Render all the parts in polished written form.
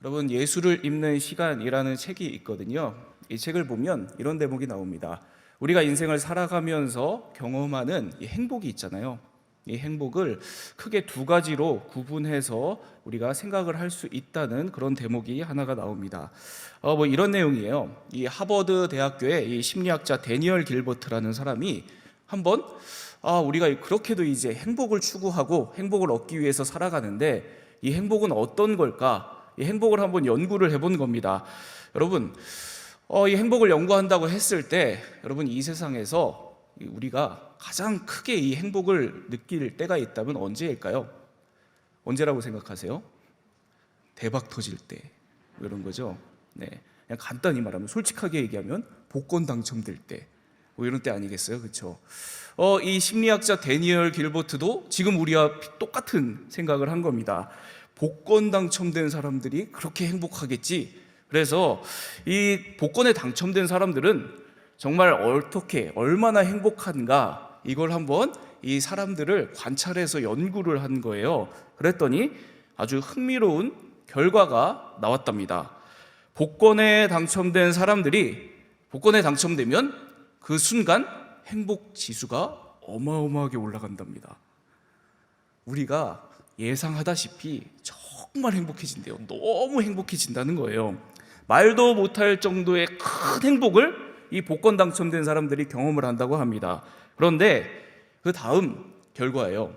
여러분, 예수를 읽는 시간이라는 책이 있거든요. 이 책을 보면 이런 대목이 나옵니다. 우리가 인생을 살아가면서 경험하는 이 행복이 있잖아요. 이 행복을 크게 두 가지로 구분해서 우리가 생각을 할 수 있다는 그런 대목이 하나가 나옵니다. 이런 내용이에요. 이 하버드 대학교의 이 심리학자 데니얼 길버트라는 사람이 한번 우리가 그렇게도 이제 행복을 추구하고 행복을 얻기 위해서 살아가는데 이 행복은 어떤 걸까? 이 행복을 한번 연구를 해본 겁니다. 여러분, 이 행복을 연구한다고 했을 때 여러분, 이 세상에서 우리가 가장 크게 이 행복을 느낄 때가 있다면 언제일까요? 언제라고 생각하세요? 대박 터질 때, 이런 거죠. 네, 그냥 간단히 말하면, 솔직하게 얘기하면 복권 당첨될 때, 이런 때 아니겠어요, 그렇죠? 이 심리학자 데니얼 길버트도 지금 우리와 똑같은 생각을 한 겁니다. 복권 당첨된 사람들이 그렇게 행복하겠지. 그래서 이 복권에 당첨된 사람들은 정말 어떻게 얼마나 행복한가, 이걸 한번 이 사람들을 관찰해서 연구를 한 거예요. 그랬더니 아주 흥미로운 결과가 나왔답니다. 복권에 당첨된 사람들이 복권에 당첨되면 그 순간 행복 지수가 어마어마하게 올라간답니다. 우리가 예상하다시피 정말 행복해진대요. 너무 행복해진다는 거예요. 말도 못할 정도의 큰 행복을 이 복권 당첨된 사람들이 경험을 한다고 합니다. 그런데 그 다음 결과예요.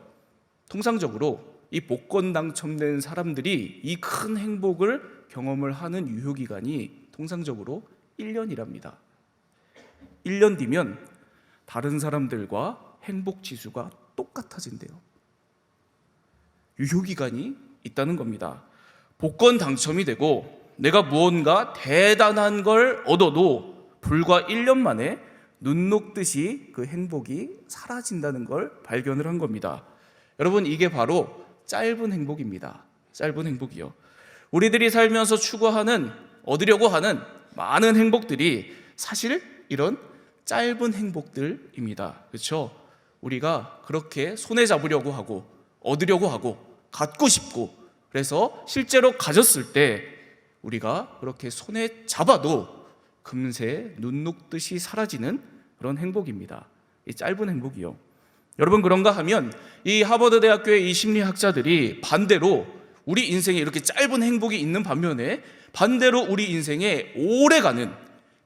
통상적으로 이 복권 당첨된 사람들이 이 큰 행복을 경험을 하는 유효기간이 통상적으로 1년이랍니다. 1년 뒤면 다른 사람들과 행복 지수가 똑같아진대요. 유효기간이 있다는 겁니다. 복권 당첨이 되고 내가 무언가 대단한 걸 얻어도 불과 1년 만에 눈 녹듯이 그 행복이 사라진다는 걸 발견을 한 겁니다. 여러분, 이게 바로 짧은 행복입니다. 짧은 행복이요. 우리들이 살면서 추구하는, 얻으려고 하는 많은 행복들이 사실 이런 짧은 행복들입니다. 그렇죠? 우리가 그렇게 손에 잡으려고 하고 얻으려고 하고 갖고 싶고, 그래서 실제로 가졌을 때 우리가 그렇게 손에 잡아도 금세 눈 녹듯이 사라지는 그런 행복입니다. 이 짧은 행복이요. 여러분, 그런가 하면 이 하버드 대학교의 이 심리학자들이 반대로 우리 인생에 이렇게 짧은 행복이 있는 반면에 반대로 우리 인생에 오래가는,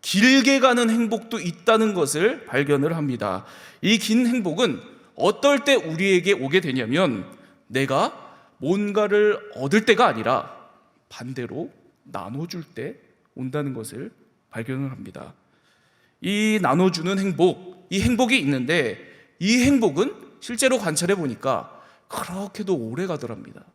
길게 가는 행복도 있다는 것을 발견을 합니다. 이 긴 행복은 어떨 때 우리에게 오게 되냐면 내가 뭔가를 얻을 때가 아니라 반대로 나눠줄 때 온다는 것을 발견을 합니다. 이 나눠주는 행복, 이 행복이 있는데 이 행복은 실제로 관찰해 보니까 그렇게도 오래 가더랍니다.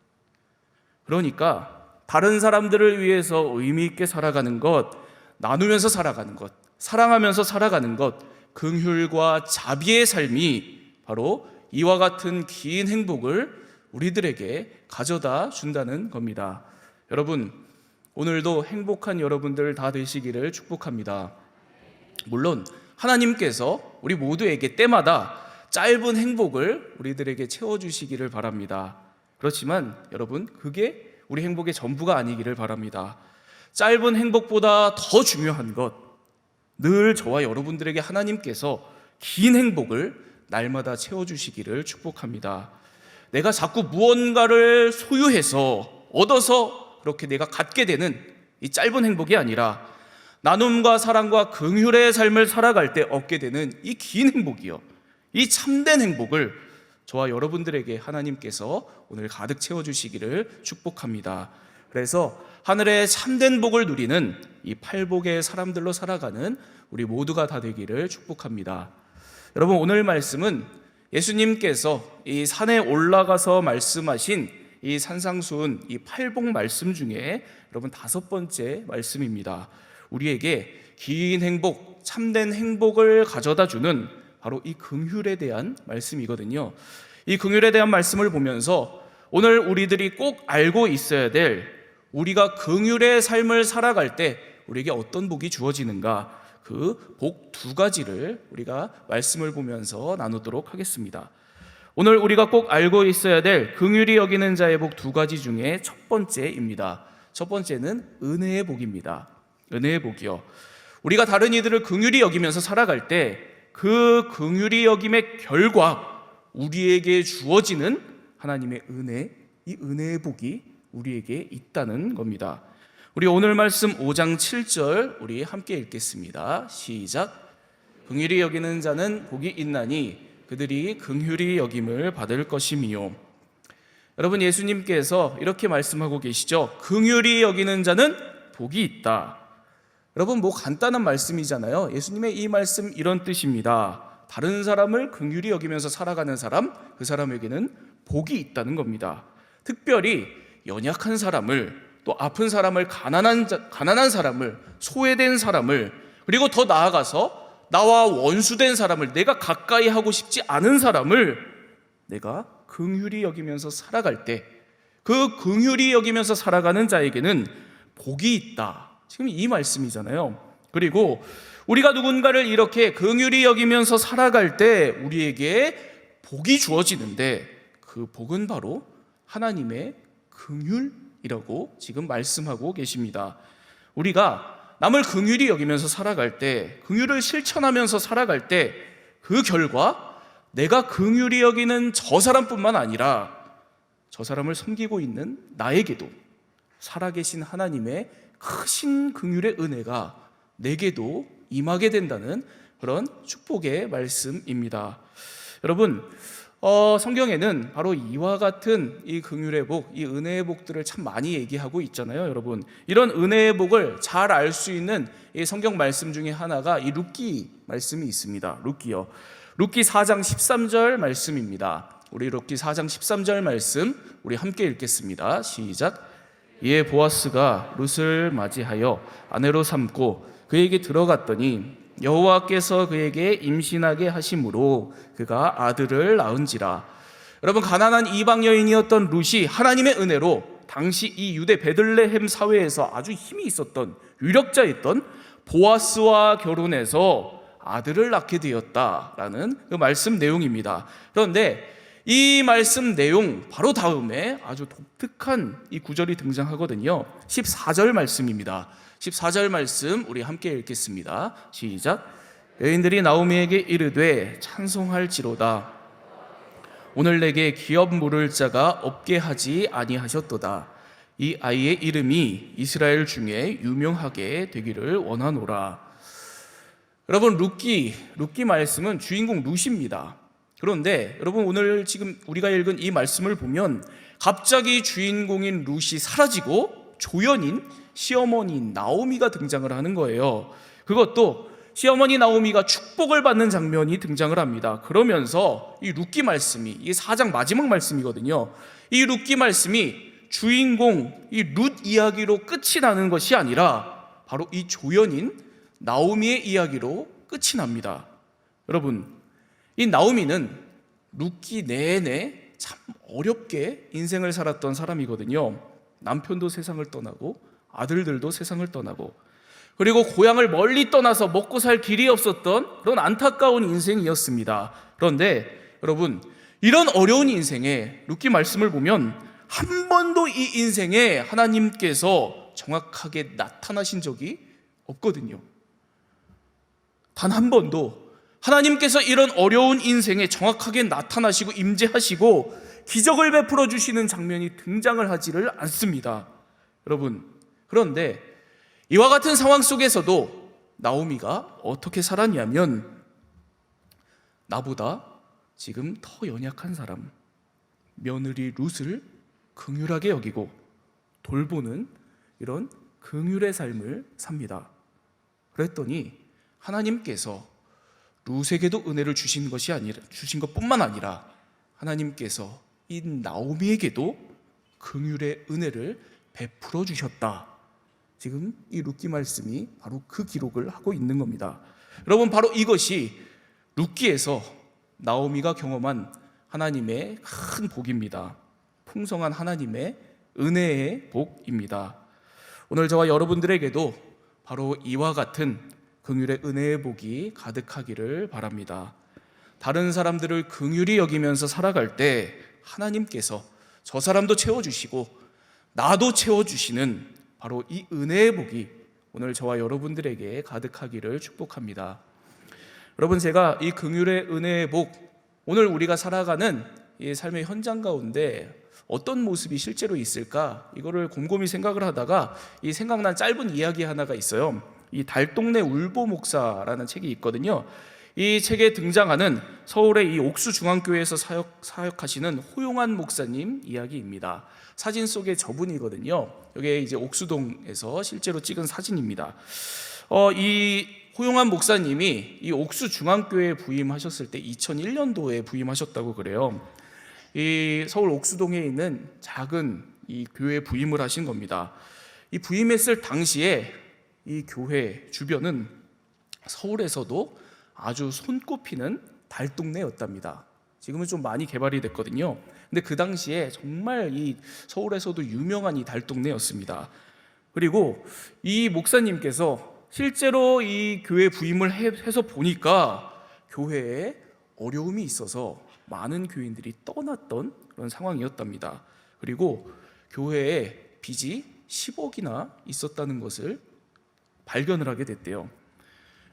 그러니까 다른 사람들을 위해서 의미 있게 살아가는 것, 나누면서 살아가는 것, 사랑하면서 살아가는 것, 긍휼과 자비의 삶이 바로 이와 같은 긴 행복을 우리들에게 가져다 준다는 겁니다. 여러분, 오늘도 행복한 여러분들 다 되시기를 축복합니다. 물론 하나님께서 우리 모두에게 때마다 짧은 행복을 우리들에게 채워주시기를 바랍니다. 그렇지만 여러분, 그게 우리 행복의 전부가 아니기를 바랍니다. 짧은 행복보다 더 중요한 것, 늘 저와 여러분들에게 하나님께서 긴 행복을 날마다 채워주시기를 축복합니다. 내가 자꾸 무언가를 소유해서 얻어서 그렇게 내가 갖게 되는 이 짧은 행복이 아니라 나눔과 사랑과 긍휼의 삶을 살아갈 때 얻게 되는 이 긴 행복이요, 이 참된 행복을 저와 여러분들에게 하나님께서 오늘 가득 채워주시기를 축복합니다. 그래서 하늘의 참된 복을 누리는 이 팔복의 사람들로 살아가는 우리 모두가 다 되기를 축복합니다. 여러분, 오늘 말씀은 예수님께서 이 산에 올라가서 말씀하신 이 산상수훈, 이 팔복 말씀 중에 여러분 5번째 말씀입니다. 우리에게 긴 행복, 참된 행복을 가져다 주는 바로 이 긍휼에 대한 말씀이거든요. 이 긍휼에 대한 말씀을 보면서 오늘 우리들이 꼭 알고 있어야 될, 우리가 긍휼의 삶을 살아갈 때 우리에게 어떤 복이 주어지는가, 그 복 2가지를 우리가 말씀을 보면서 나누도록 하겠습니다. 오늘 우리가 꼭 알고 있어야 될 긍휼히 여기는 자의 복 2가지 중에 첫 번째입니다. 첫 번째는 은혜의 복입니다. 은혜의 복이요. 우리가 다른 이들을 긍휼히 여기면서 살아갈 때 그 긍휼히 여김의 결과 우리에게 주어지는 하나님의 은혜, 이 은혜의 복이 우리에게 있다는 겁니다. 우리 오늘 말씀 5장 7절 우리 함께 읽겠습니다. 시작. 긍휼히 여기는 자는 복이 있나니 그들이 긍휼히 여김을 받을 것이미요. 여러분, 예수님께서 이렇게 말씀하고 계시죠. 긍휼히 여기는 자는 복이 있다. 여러분, 간단한 말씀이잖아요. 예수님의 이 말씀 이런 뜻입니다. 다른 사람을 긍휼히 여기면서 살아가는 사람, 그 사람에게는 복이 있다는 겁니다. 특별히 연약한 사람을, 또 아픈 사람을, 가난한 사람을, 소외된 사람을, 그리고 더 나아가서 나와 원수된 사람을, 내가 가까이 하고 싶지 않은 사람을 내가 긍휼히 여기면서 살아갈 때, 그 긍휼히 여기면서 살아가는 자에게는 복이 있다. 지금 이 말씀이잖아요. 그리고 우리가 누군가를 이렇게 긍휼히 여기면서 살아갈 때 우리에게 복이 주어지는데, 그 복은 바로 하나님의 긍휼이라고 지금 말씀하고 계십니다. 우리가 남을 긍휼히 여기면서 살아갈 때, 긍휼을 실천하면서 살아갈 때 그 결과 내가 긍휼히 여기는 저 사람뿐만 아니라 저 사람을 섬기고 있는 나에게도 살아계신 하나님의 크신 긍휼의 은혜가 내게도 임하게 된다는 그런 축복의 말씀입니다. 여러분, 성경에는 바로 이와 같은 이 긍휼의 복, 이 은혜의 복들을 참 많이 얘기하고 있잖아요. 여러분, 이런 은혜의 복을 잘 알 수 있는 이 성경 말씀 중에 하나가 이 룻기 말씀이 있습니다. 룻기요. 룻기 4장 13절 말씀입니다. 우리 룻기 4장 13절 말씀 우리 함께 읽겠습니다. 시작. 이에 보아스가 룻을 맞이하여 아내로 삼고 그에게 들어갔더니 여호와께서 그에게 임신하게 하심으로 그가 아들을 낳은지라. 여러분, 가난한 이방 여인이었던 룻이 하나님의 은혜로 당시 이 유대 베들레헴 사회에서 아주 힘이 있었던 유력자였던 보아스와 결혼해서 아들을 낳게 되었다라는 그 말씀 내용입니다. 그런데 이 말씀 내용 바로 다음에 아주 독특한 이 구절이 등장하거든요. 14절 말씀입니다. 14절 말씀 우리 함께 읽겠습니다. 시작. 여인들이 나오미에게 이르되 찬송할지로다. 오늘 내게 기업 물을 자가 없게 하지 아니하셨도다. 이 아이의 이름이 이스라엘 중에 유명하게 되기를 원하노라. 여러분, 룻기 말씀은 주인공 룻입니다. 그런데 여러분, 오늘 지금 우리가 읽은 이 말씀을 보면 갑자기 주인공인 룻이 사라지고 조연인 시어머니인 나오미가 등장을 하는 거예요. 그것도 시어머니 나오미가 축복을 받는 장면이 등장을 합니다. 그러면서 이 룻기 말씀이, 이게 4장 마지막 말씀이거든요. 이 룻기 말씀이 주인공 이 룻 이야기로 끝이 나는 것이 아니라 바로 이 조연인 나오미의 이야기로 끝이 납니다. 여러분, 이 나오미는 룻기 내내 참 어렵게 인생을 살았던 사람이거든요. 남편도 세상을 떠나고 아들들도 세상을 떠나고, 그리고 고향을 멀리 떠나서 먹고 살 길이 없었던 그런 안타까운 인생이었습니다. 그런데 여러분, 이런 어려운 인생에 룻기 말씀을 보면 한 번도 이 인생에 하나님께서 정확하게 나타나신 적이 없거든요. 단 한 번도 하나님께서 이런 어려운 인생에 정확하게 나타나시고 임재하시고 기적을 베풀어 주시는 장면이 등장을 하지를 않습니다. 여러분, 그런데 이와 같은 상황 속에서도 나오미가 어떻게 살았냐면, 나보다 지금 더 연약한 사람, 며느리 룻을 긍휼하게 여기고 돌보는 이런 긍휼의 삶을 삽니다. 그랬더니 하나님께서 룻에게도 은혜를 주신 것뿐만 아니라 하나님께서 이 나오미에게도 긍휼의 은혜를 베풀어 주셨다. 지금 이 룻기 말씀이 바로 그 기록을 하고 있는 겁니다. 여러분, 바로 이것이 룻기에서 나오미가 경험한 하나님의 큰 복입니다. 풍성한 하나님의 은혜의 복입니다. 오늘 저와 여러분들에게도 바로 이와 같은 긍휼의 은혜의 복이 가득하기를 바랍니다. 다른 사람들을 긍휼히 여기면서 살아갈 때 하나님께서 저 사람도 채워주시고 나도 채워주시는 바로 이 은혜의 복이 오늘 저와 여러분들에게 가득하기를 축복합니다. 여러분, 제가 이 긍휼의 은혜의 복, 오늘 우리가 살아가는 이 삶의 현장 가운데 어떤 모습이 실제로 있을까, 이거를 곰곰이 생각을 하다가 이 생각난 짧은 이야기 하나가 있어요. 이 달동네 울보 목사라는 책이 있거든요. 이 책에 등장하는 서울의 이 옥수중앙교회에서 사역하시는 호용한 목사님 이야기입니다. 사진 속에 저분이거든요. 이게 이제 옥수동에서 실제로 찍은 사진입니다. 이 호용한 목사님이 이 옥수중앙교회에 부임하셨을 때 2001년도에 부임하셨다고 그래요. 이 서울 옥수동에 있는 작은 이 교회에 부임을 하신 겁니다. 이 부임했을 당시에 이 교회 주변은 서울에서도 아주 손꼽히는 달동네였답니다. 지금은 좀 많이 개발이 됐거든요. 근데 그 당시에 정말 이 서울에서도 유명한 이 달동네였습니다. 그리고 이 목사님께서 실제로 이 교회 부임을 해서 보니까 교회에 어려움이 있어서 많은 교인들이 떠났던 그런 상황이었답니다. 그리고 교회에 빚이 10억이나 있었다는 것을 발견을 하게 됐대요.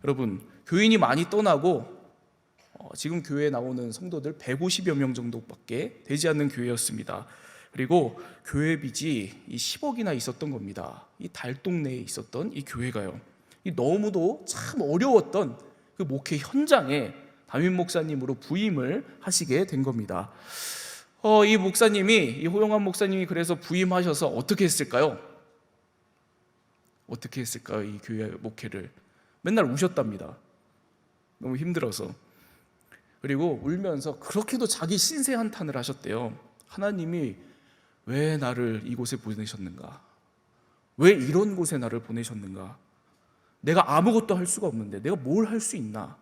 여러분, 교인이 많이 떠나고 지금 교회에 나오는 성도들 150여 명 정도밖에 되지 않는 교회였습니다. 그리고 교회 빚이 이 10억이나 있었던 겁니다. 이 달동네에 있었던 이 교회가요. 이 너무도 참 어려웠던 그 목회 현장에 담임 목사님으로 부임을 하시게 된 겁니다. 이 목사님이, 이 호용한 목사님이 그래서 부임하셔서 어떻게 했을까요? 어떻게 했을까요? 이 교회 목회를 맨날 우셨답니다. 너무 힘들어서. 그리고 울면서 그렇게도 자기 신세 한탄을 하셨대요. 하나님이 왜 나를 이곳에 보내셨는가? 왜 이런 곳에 나를 보내셨는가? 내가 아무것도 할 수가 없는데 내가 뭘 할 수 있나?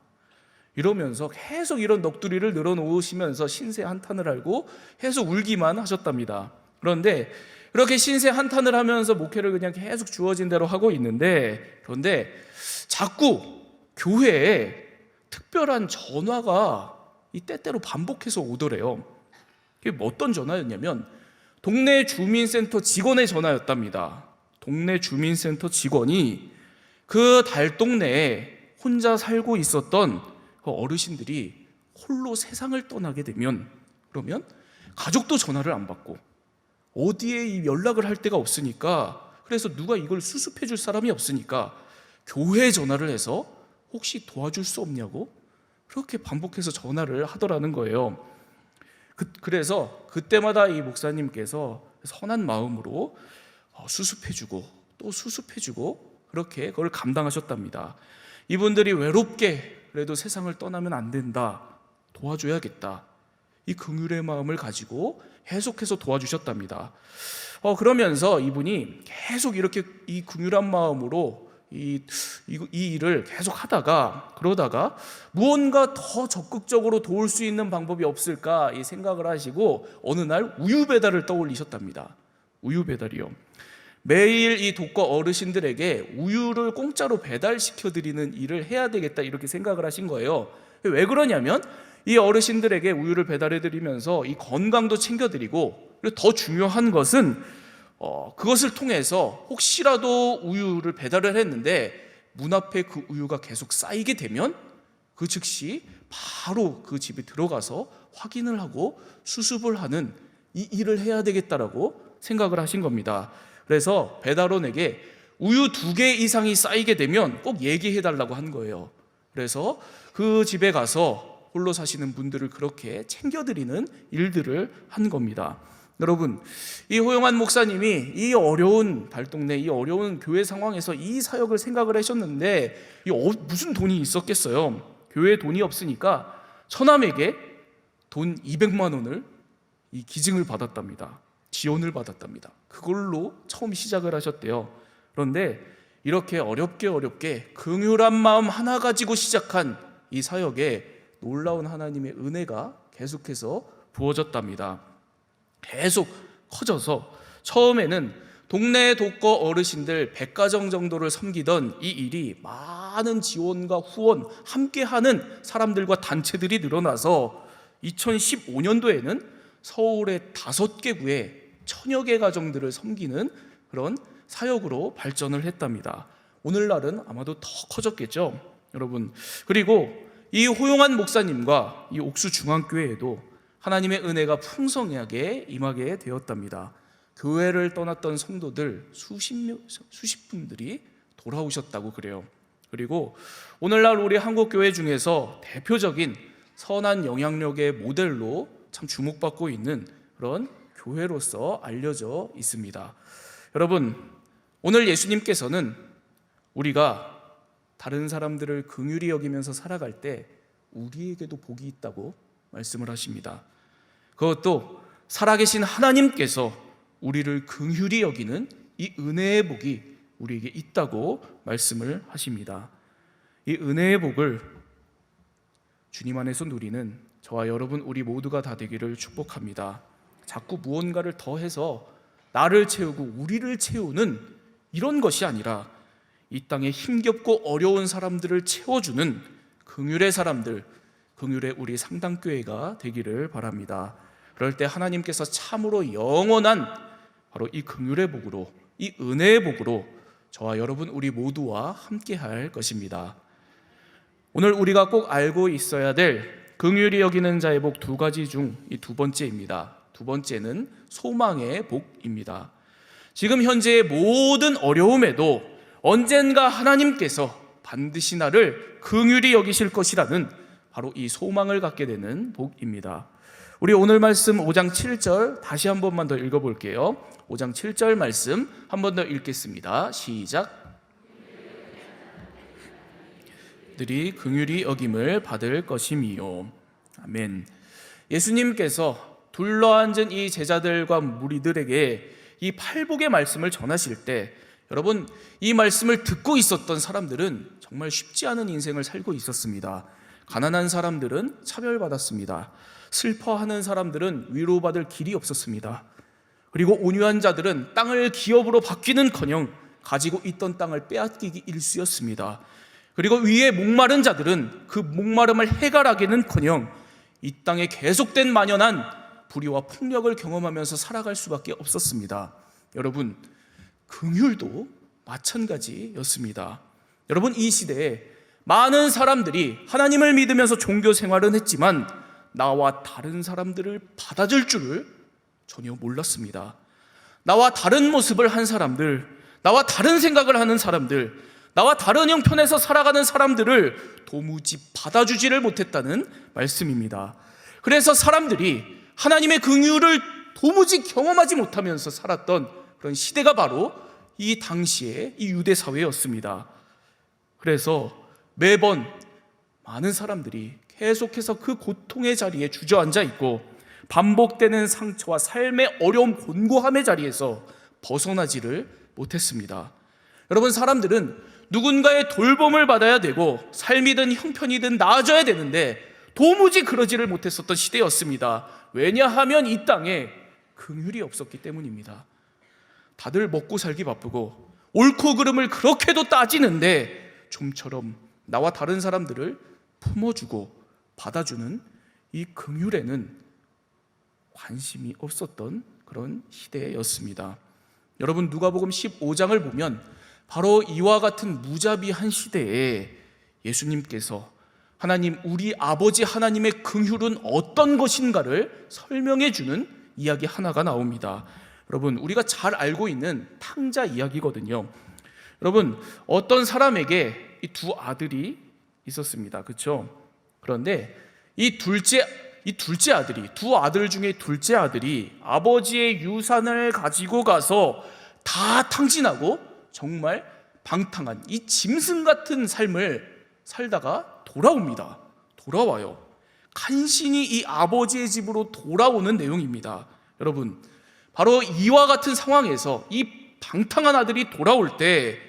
이러면서 계속 이런 넋두리를 늘어놓으시면서 신세 한탄을 하고 계속 울기만 하셨답니다. 그런데 이렇게 신세 한탄을 하면서 목회를 그냥 계속 주어진 대로 하고 있는데, 그런데 자꾸 교회에 특별한 전화가 이 때때로 반복해서 오더래요. 그게 어떤 전화였냐면 동네 주민센터 직원의 전화였답니다. 동네 주민센터 직원이 그 달동네에 혼자 살고 있었던 그 어르신들이 홀로 세상을 떠나게 되면, 그러면 가족도 전화를 안 받고 어디에 연락을 할 데가 없으니까, 그래서 누가 이걸 수습해 줄 사람이 없으니까 교회에 전화를 해서 혹시 도와줄 수 없냐고 그렇게 반복해서 전화를 하더라는 거예요. 그래서 그때마다 이 목사님께서 선한 마음으로 수습해주고 또 수습해주고 그렇게 그걸 감당하셨답니다. 이분들이 외롭게 그래도 세상을 떠나면 안 된다, 도와줘야겠다, 이 긍휼의 마음을 가지고 계속해서 도와주셨답니다. 그러면서 이분이 계속 이렇게 이 긍휼한 마음으로 이 일을 계속 하다가, 그러다가 무언가 더 적극적으로 도울 수 있는 방법이 없을까 이 생각을 하시고 어느 날 우유 배달을 떠올리셨답니다. 우유 배달이요. 매일 이 독거 어르신들에게 우유를 공짜로 배달시켜 드리는 일을 해야 되겠다, 이렇게 생각을 하신 거예요. 왜 그러냐면 이 어르신들에게 우유를 배달해 드리면서 이 건강도 챙겨 드리고, 그리고 더 중요한 것은 그것을 통해서 혹시라도 우유를 배달을 했는데 문 앞에 그 우유가 계속 쌓이게 되면 그 즉시 바로 그 집에 들어가서 확인을 하고 수습을 하는 이 일을 해야 되겠다라고 생각을 하신 겁니다. 그래서 배달원에게 우유 2개 이상이 쌓이게 되면 꼭 얘기해 달라고 한 거예요. 그래서 그 집에 가서 홀로 사시는 분들을 그렇게 챙겨드리는 일들을 한 겁니다. 여러분, 이 호용한 목사님이 이 어려운 달동네, 이 어려운 교회 상황에서 이 사역을 생각을 하셨는데 무슨 돈이 있었겠어요? 교회에 돈이 없으니까 처남에게 돈 200만 원을 이 기증을 받았답니다. 지원을 받았답니다. 그걸로 처음 시작을 하셨대요. 그런데 이렇게 어렵게 긍휼한 마음 하나 가지고 시작한 이 사역에 놀라운 하나님의 은혜가 계속해서 부어졌답니다. 계속 커져서 처음에는 동네 독거 어르신들 100가정 정도를 섬기던 이 일이 많은 지원과 후원, 함께하는 사람들과 단체들이 늘어나서 2015년도에는 서울의 5개 구에 1000여 개 가정들을 섬기는 그런 사역으로 발전을 했답니다. 오늘날은 아마도 더 커졌겠죠, 여러분. 그리고 이 호용한 목사님과 이 옥수중앙교회에도 하나님의 은혜가 풍성하게 임하게 되었답니다. 교회를 떠났던 성도들 수십 분들이 돌아오셨다고 그래요. 그리고 오늘날 우리 한국교회 중에서 대표적인 선한 영향력의 모델로 참 주목받고 있는 그런 교회로서 알려져 있습니다. 여러분, 오늘 예수님께서는 우리가 다른 사람들을 긍휼히 여기면서 살아갈 때 우리에게도 복이 있다고 말씀을 하십니다. 그것도 살아계신 하나님께서 우리를 긍휼히 여기는 이 은혜의 복이 우리에게 있다고 말씀을 하십니다. 이 은혜의 복을 주님 안에서 누리는 저와 여러분 우리 모두가 다 되기를 축복합니다. 자꾸 무언가를 더해서 나를 채우고 우리를 채우는 이런 것이 아니라 이 땅에 힘겹고 어려운 사람들을 채워주는 긍휼의 사람들, 긍휼의 우리 상당교회가 되기를 바랍니다. 그럴 때 하나님께서 참으로 영원한 바로 이 긍휼의 복으로, 이 은혜의 복으로 저와 여러분 우리 모두와 함께할 것입니다. 오늘 우리가 꼭 알고 있어야 될 긍휼히 여기는 자의 복 두 가지 중 이 두 번째입니다. 두 번째는 소망의 복입니다. 지금 현재의 모든 어려움에도 언젠가 하나님께서 반드시 나를 긍휼히 여기실 것이라는 바로 이 소망을 갖게 되는 복입니다. 우리 오늘 말씀 5장 7절 다시 한 번만 더 읽어볼게요. 5장 7절 말씀 한 번 더 읽겠습니다. 시작. 들이 긍휼히 여김을 받을 것임이요. 아멘. 예수님께서 둘러앉은 이 제자들과 무리들에게 이 팔복의 말씀을 전하실 때 여러분, 이 말씀을 듣고 있었던 사람들은 정말 쉽지 않은 인생을 살고 있었습니다. 가난한 사람들은 차별받았습니다. 슬퍼하는 사람들은 위로받을 길이 없었습니다. 그리고 온유한 자들은 땅을 기업으로 바뀌는커녕 가지고 있던 땅을 빼앗기기 일쑤였습니다. 그리고 위에 목마른 자들은 그 목마름을 해결하기는커녕 이 땅에 계속된 만연한 불의와 폭력을 경험하면서 살아갈 수밖에 없었습니다. 여러분, 긍휼도 마찬가지였습니다. 여러분, 이 시대에 많은 사람들이 하나님을 믿으면서 종교 생활은 했지만 나와 다른 사람들을 받아줄 줄을 전혀 몰랐습니다. 나와 다른 모습을 한 사람들, 나와 다른 생각을 하는 사람들, 나와 다른 형편에서 살아가는 사람들을 도무지 받아주지를 못했다는 말씀입니다. 그래서 사람들이 하나님의 긍휼을 도무지 경험하지 못하면서 살았던 그런 시대가 바로 이 당시의 이 유대 사회였습니다. 그래서 매번 많은 사람들이 계속해서 그 고통의 자리에 주저앉아 있고 반복되는 상처와 삶의 어려움, 곤고함의 자리에서 벗어나지를 못했습니다. 여러분, 사람들은 누군가의 돌봄을 받아야 되고 삶이든 형편이든 나아져야 되는데 도무지 그러지를 못했었던 시대였습니다. 왜냐하면 이 땅에 긍휼이 없었기 때문입니다. 다들 먹고 살기 바쁘고 옳고 그름을 그렇게도 따지는데 좀처럼 나와 다른 사람들을 품어주고 받아주는 이 긍휼에는 관심이 없었던 그런 시대였습니다. 여러분, 누가복음 15장을 보면 바로 이와 같은 무자비한 시대에 예수님께서 하나님, 우리 아버지 하나님의 긍휼은 어떤 것인가를 설명해 주는 이야기 하나가 나옵니다. 여러분, 우리가 잘 알고 있는 탕자 이야기거든요. 여러분, 어떤 사람에게 이 두 아들이 있었습니다. 그렇죠? 그런데 이 둘째 아들이, 두 아들 중에 둘째 아들이 아버지의 유산을 가지고 가서 다 탕진하고 정말 방탕한 이 짐승 같은 삶을 살다가 돌아와요. 간신히 이 아버지의 집으로 돌아오는 내용입니다. 여러분, 바로 이와 같은 상황에서 이 방탕한 아들이 돌아올 때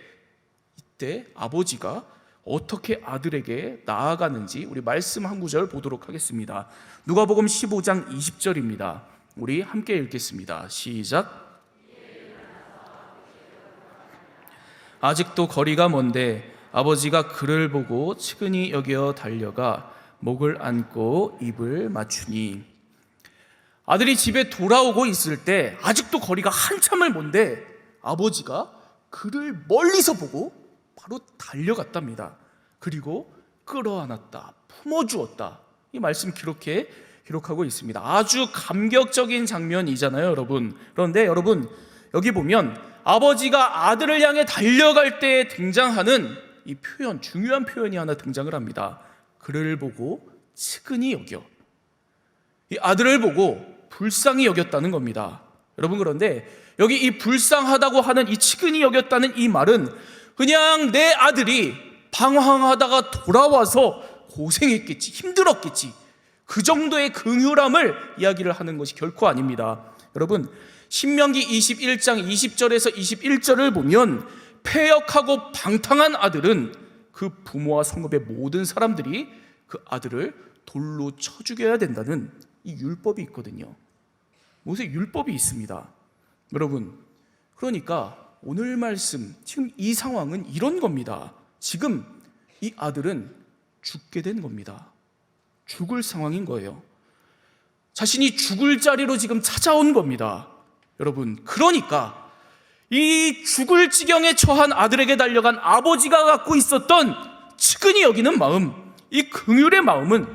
이때 아버지가 어떻게 아들에게 나아가는지 우리 말씀 한 구절 보도록 하겠습니다. 누가복음 15장 20절입니다. 우리 함께 읽겠습니다. 시작. 아직도 거리가 먼데 아버지가 그를 보고 측은히 여겨 달려가 목을 안고 입을 맞추니. 아들이 집에 돌아오고 있을 때 아직도 거리가 한참을 먼데 아버지가 그를 멀리서 보고 바로 달려갔답니다. 그리고 끌어안았다, 품어주었다. 이 말씀 기록하고 있습니다. 아주 감격적인 장면이잖아요, 여러분. 그런데 여러분, 여기 보면 아버지가 아들을 향해 달려갈 때 등장하는 이 표현, 중요한 표현이 하나 등장을 합니다. 그를 보고 측은히 여겨. 이 아들을 보고 불쌍히 여겼다는 겁니다. 여러분, 그런데 여기 이 불쌍하다고 하는 이 측은히 여겼다는 이 말은 그냥 내 아들이 방황하다가 돌아와서 고생했겠지, 힘들었겠지, 그 정도의 긍휼함을 이야기를 하는 것이 결코 아닙니다. 여러분, 신명기 21장 20절에서 21절을 보면 패역하고 방탕한 아들은 그 부모와 성읍의 모든 사람들이 그 아들을 돌로 쳐 죽여야 된다는 이 율법이 있거든요. 모세 율법이 있습니다. 여러분, 그러니까 오늘 말씀, 지금 이 상황은 이런 겁니다. 지금 이 아들은 죽게 된 겁니다. 죽을 상황인 거예요. 자신이 죽을 자리로 지금 찾아온 겁니다. 여러분, 그러니까 이 죽을 지경에 처한 아들에게 달려간 아버지가 갖고 있었던 측은히 여기는 마음, 이 긍휼의 마음은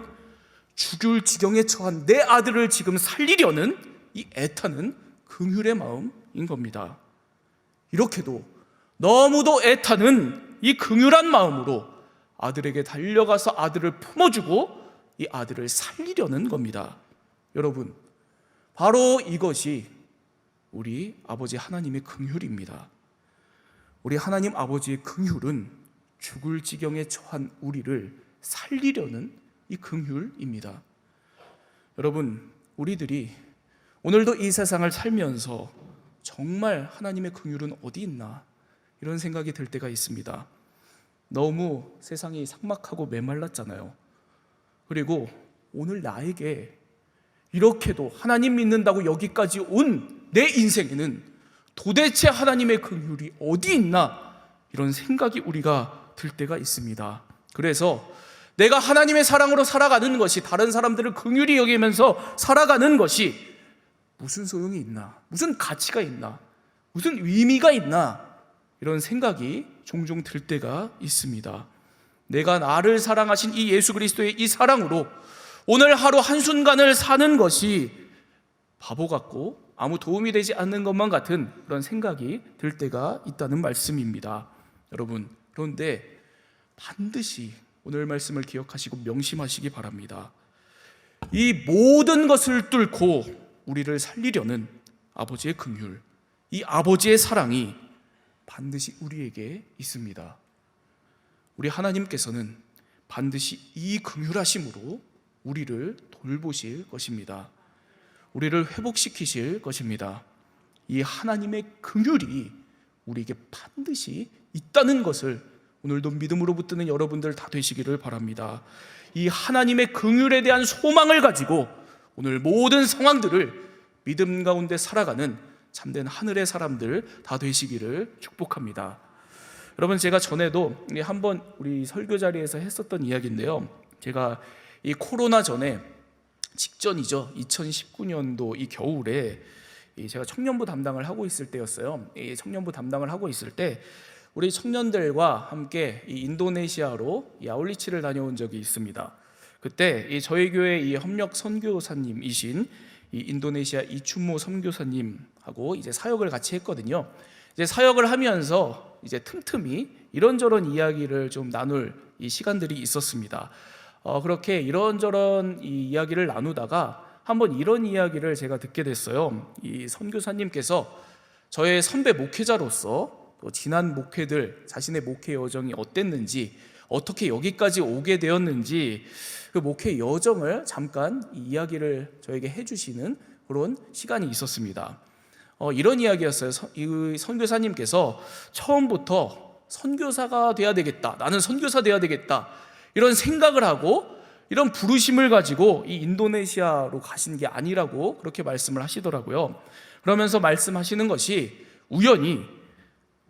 죽을 지경에 처한 내 아들을 지금 살리려는 이 애타는 긍휼의 마음인 겁니다. 이렇게도 너무도 애타는 이 긍휼한 마음으로 아들에게 달려가서 아들을 품어주고 이 아들을 살리려는 겁니다. 여러분, 바로 이것이 우리 아버지 하나님의 긍휼입니다. 우리 하나님 아버지의 긍휼은 죽을 지경에 처한 우리를 살리려는 이 긍휼입니다. 여러분, 우리들이 오늘도 이 세상을 살면서 정말 하나님의 긍휼은 어디 있나 이런 생각이 들 때가 있습니다. 너무 세상이 삭막하고 메말랐잖아요. 그리고 오늘 나에게 이렇게도 하나님 믿는다고 여기까지 온 내 인생에는 도대체 하나님의 긍휼이 어디 있나 이런 생각이 우리가 들 때가 있습니다. 그래서 내가 하나님의 사랑으로 살아가는 것이, 다른 사람들을 긍휼히 여기면서 살아가는 것이 무슨 소용이 있나, 무슨 가치가 있나, 무슨 의미가 있나 이런 생각이 종종 들 때가 있습니다. 내가 나를 사랑하신 이 예수 그리스도의 이 사랑으로 오늘 하루 한순간을 사는 것이 바보 같고 아무 도움이 되지 않는 것만 같은 그런 생각이 들 때가 있다는 말씀입니다. 여러분, 그런데 반드시 오늘 말씀을 기억하시고 명심하시기 바랍니다. 이 모든 것을 뚫고 우리를 살리려는 아버지의 긍휼, 이 아버지의 사랑이 반드시 우리에게 있습니다. 우리 하나님께서는 반드시 이 긍휼하심으로 우리를 돌보실 것입니다. 우리를 회복시키실 것입니다. 이 하나님의 긍휼이 우리에게 반드시 있다는 것을 오늘도 믿음으로 붙드는 여러분들 다 되시기를 바랍니다. 이 하나님의 긍휼에 대한 소망을 가지고 오늘 모든 상황들을 믿음 가운데 살아가는 참된 하늘의 사람들 다 되시기를 축복합니다. 여러분, 제가 전에도 한번 우리 설교 자리에서 했었던 이야기인데요, 제가 이 코로나 전에 직전이죠. 2019년도 이 겨울에 제가 청년부 담당을 하고 있을 때였어요. 이 청년부 담당을 하고 있을 때 우리 청년들과 함께 이 인도네시아로 이 아울리치를 다녀온 적이 있습니다. 그때 이 저희 교회 이 협력 선교사님이신 이 인도네시아 이춘모 선교사님하고 이제 사역을 같이 했거든요. 이제 사역을 하면서 이제 틈틈이 이런저런 이야기를 좀 나눌 이 시간들이 있었습니다. 그렇게 이런저런 이 이야기를 나누다가 한번 이런 이야기를 제가 듣게 됐어요. 이 선교사님께서 저의 선배 목회자로서 또 지난 목회들, 자신의 목회 여정이 어땠는지, 어떻게 여기까지 오게 되었는지 그 목회 여정을 잠깐 이야기를 저에게 해주시는 그런 시간이 있었습니다. 이런 이야기였어요. 이 선교사님께서 처음부터 선교사가 돼야 되겠다, 나는 선교사 돼야 되겠다 이런 생각을 하고 이런 부르심을 가지고 이 인도네시아로 가신 게 아니라고 그렇게 말씀을 하시더라고요. 그러면서 말씀하시는 것이 우연히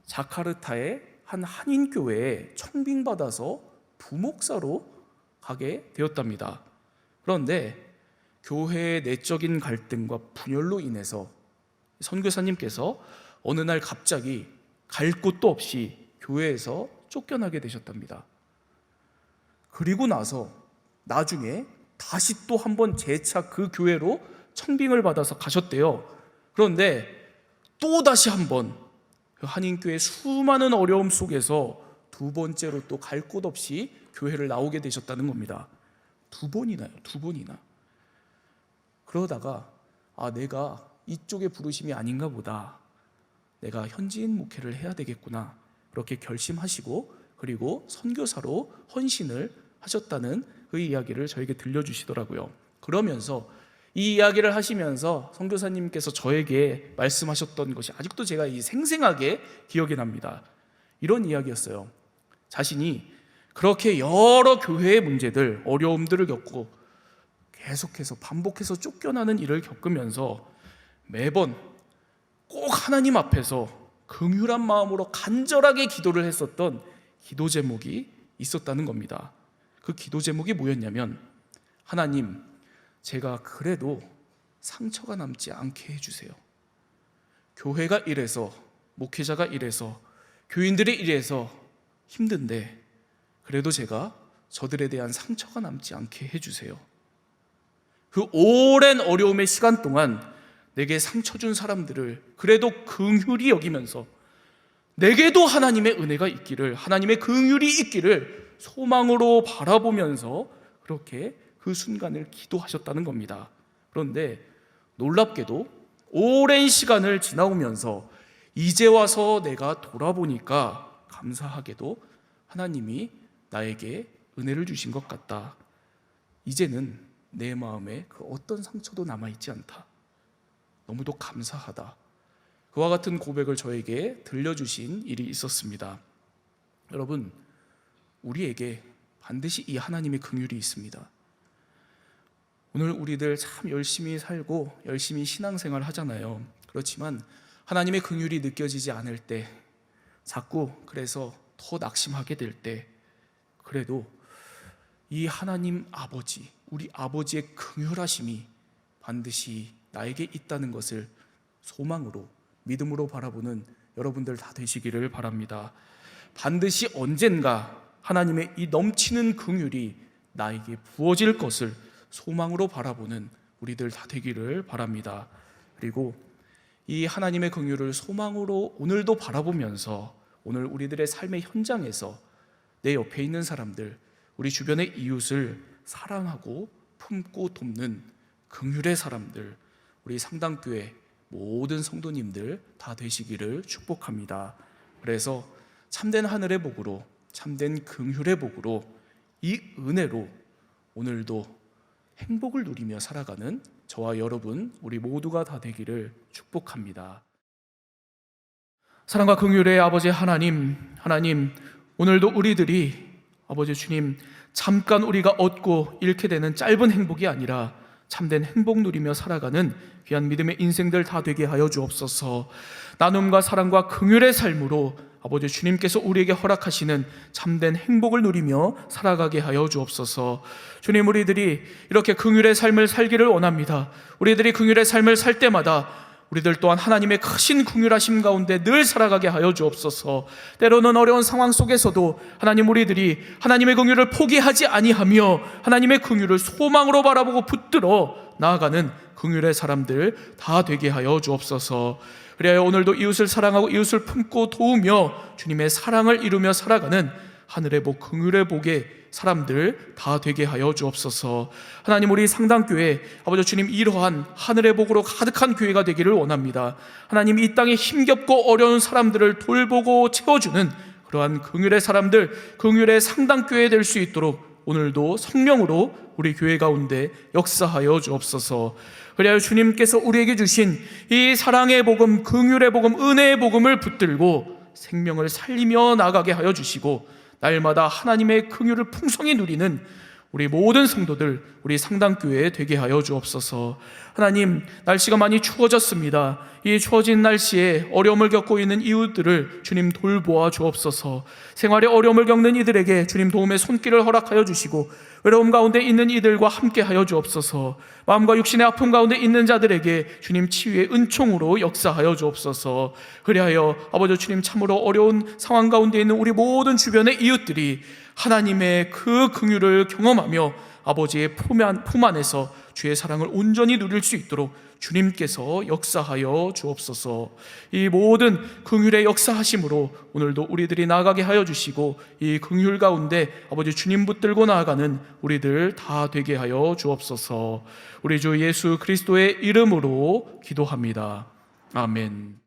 자카르타의 한 한인교회에 청빙받아서 부목사로 가게 되었답니다. 그런데 교회의 내적인 갈등과 분열로 인해서 선교사님께서 어느 날 갑자기 갈 곳도 없이 교회에서 쫓겨나게 되셨답니다. 그리고 나서 나중에 다시 또 한 번 재차 그 교회로 청빙을 받아서 가셨대요. 그런데 또 다시 한번 그 한인교회 수많은 어려움 속에서 두 번째로 또 갈 곳 없이 교회를 나오게 되셨다는 겁니다. 두 번이나요, 두 번이나. 그러다가 내가 이쪽의 부르심이 아닌가 보다, 내가 현지인 목회를 해야 되겠구나, 그렇게 결심하시고 그리고 선교사로 헌신을 하셨다는 그 이야기를 저에게 들려주시더라고요. 그러면서 이 이야기를 하시면서 선교사님께서 저에게 말씀하셨던 것이 아직도 제가 생생하게 기억이 납니다. 이런 이야기였어요. 자신이 그렇게 여러 교회의 문제들, 어려움들을 겪고 계속해서 반복해서 쫓겨나는 일을 겪으면서 매번 꼭 하나님 앞에서 긍휼한 마음으로 간절하게 기도를 했었던 기도 제목이 있었다는 겁니다. 그 기도 제목이 뭐였냐면, 하나님, 제가 그래도 상처가 남지 않게 해주세요. 교회가 이래서, 목회자가 이래서, 교인들이 이래서 힘든데 그래도 제가 저들에 대한 상처가 남지 않게 해주세요. 그 오랜 어려움의 시간 동안 내게 상처 준 사람들을 그래도 긍휼히 여기면서 내게도 하나님의 은혜가 있기를, 하나님의 긍휼이 있기를 소망으로 바라보면서 그렇게 그 순간을 기도하셨다는 겁니다. 그런데 놀랍게도 오랜 시간을 지나오면서 이제 와서 내가 돌아보니까 감사하게도 하나님이 나에게 은혜를 주신 것 같다. 이제는 내 마음에 그 어떤 상처도 남아있지 않다. 너무도 감사하다. 그와 같은 고백을 저에게 들려주신 일이 있었습니다. 여러분, 우리에게 반드시 이 하나님의 긍휼이 있습니다. 오늘 우리들 참 열심히 살고 열심히 신앙생활 하잖아요. 그렇지만 하나님의 긍휼이 느껴지지 않을 때, 자꾸 그래서 더 낙심하게 될 때, 그래도 이 하나님 아버지, 우리 아버지의 긍휼하심이 반드시 나에게 있다는 것을 소망으로, 믿음으로 바라보는 여러분들 다 되시기를 바랍니다. 반드시 언젠가 하나님의 이 넘치는 긍휼이 나에게 부어질 것을 소망으로 바라보는 우리들 다 되기를 바랍니다. 그리고 이 하나님의 긍휼을 소망으로 오늘도 바라보면서 오늘 우리들의 삶의 현장에서 내 옆에 있는 사람들, 우리 주변의 이웃을 사랑하고 품고 돕는 긍휼의 사람들, 우리 상당교회 모든 성도님들 다 되시기를 축복합니다. 그래서 참된 하늘의 복으로, 참된 긍휼의 복으로, 이 은혜로 오늘도 행복을 누리며 살아가는 저와 여러분, 우리 모두가 다 되기를 축복합니다. 사랑과 긍휼의 아버지 하나님, 오늘도 우리들이 아버지 주님, 잠깐 우리가 얻고 잃게 되는 짧은 행복이 아니라 참된 행복 누리며 살아가는 귀한 믿음의 인생들 다 되게 하여 주옵소서. 나눔과 사랑과 긍휼의 삶으로 아버지 주님께서 우리에게 허락하시는 참된 행복을 누리며 살아가게 하여 주옵소서. 주님, 우리들이 이렇게 긍휼의 삶을 살기를 원합니다. 우리들이 긍휼의 삶을 살 때마다 우리들 또한 하나님의 크신 긍휼하심 가운데 늘 살아가게 하여 주옵소서. 때로는 어려운 상황 속에서도 하나님, 우리들이 하나님의 긍휼을 포기하지 아니하며 하나님의 긍휼을 소망으로 바라보고 붙들어 나아가는 긍휼의 사람들 다 되게 하여 주옵소서. 그래야 오늘도 이웃을 사랑하고 이웃을 품고 도우며 주님의 사랑을 이루며 살아가는 하늘의 복, 긍휼의 복의 사람들 다 되게 하여 주옵소서. 하나님, 우리 상당교회 아버지 주님, 이러한 하늘의 복으로 가득한 교회가 되기를 원합니다. 하나님, 이 땅에 힘겹고 어려운 사람들을 돌보고 채워주는 그러한 긍휼의 사람들, 긍휼의 상당교회 될 수 있도록 오늘도 성령으로 우리 교회 가운데 역사하여 주옵소서. 그래야 주님께서 우리에게 주신 이 사랑의 복음, 긍휼의 복음, 은혜의 복음을 붙들고 생명을 살리며 나가게 하여 주시고, 날마다 하나님의 긍휼을 풍성히 누리는 우리 모든 성도들, 우리 상당교회 되게 하여 주옵소서. 하나님, 날씨가 많이 추워졌습니다. 이 추워진 날씨에 어려움을 겪고 있는 이웃들을 주님 돌보아 주옵소서. 생활에 어려움을 겪는 이들에게 주님 도움의 손길을 허락하여 주시고, 외로움 가운데 있는 이들과 함께 하여 주옵소서. 마음과 육신의 아픔 가운데 있는 자들에게 주님 치유의 은총으로 역사하여 주옵소서. 그리하여 아버지 주님, 참으로 어려운 상황 가운데 있는 우리 모든 주변의 이웃들이 하나님의 그 긍휼을 경험하며 아버지의 품 안에서 주의 사랑을 온전히 누릴 수 있도록 주님께서 역사하여 주옵소서. 이 모든 긍휼의 역사하심으로 오늘도 우리들이 나아가게 하여 주시고, 이 긍휼 가운데 아버지 주님 붙들고 나아가는 우리들 다 되게 하여 주옵소서. 우리 주 예수 그리스도의 이름으로 기도합니다. 아멘.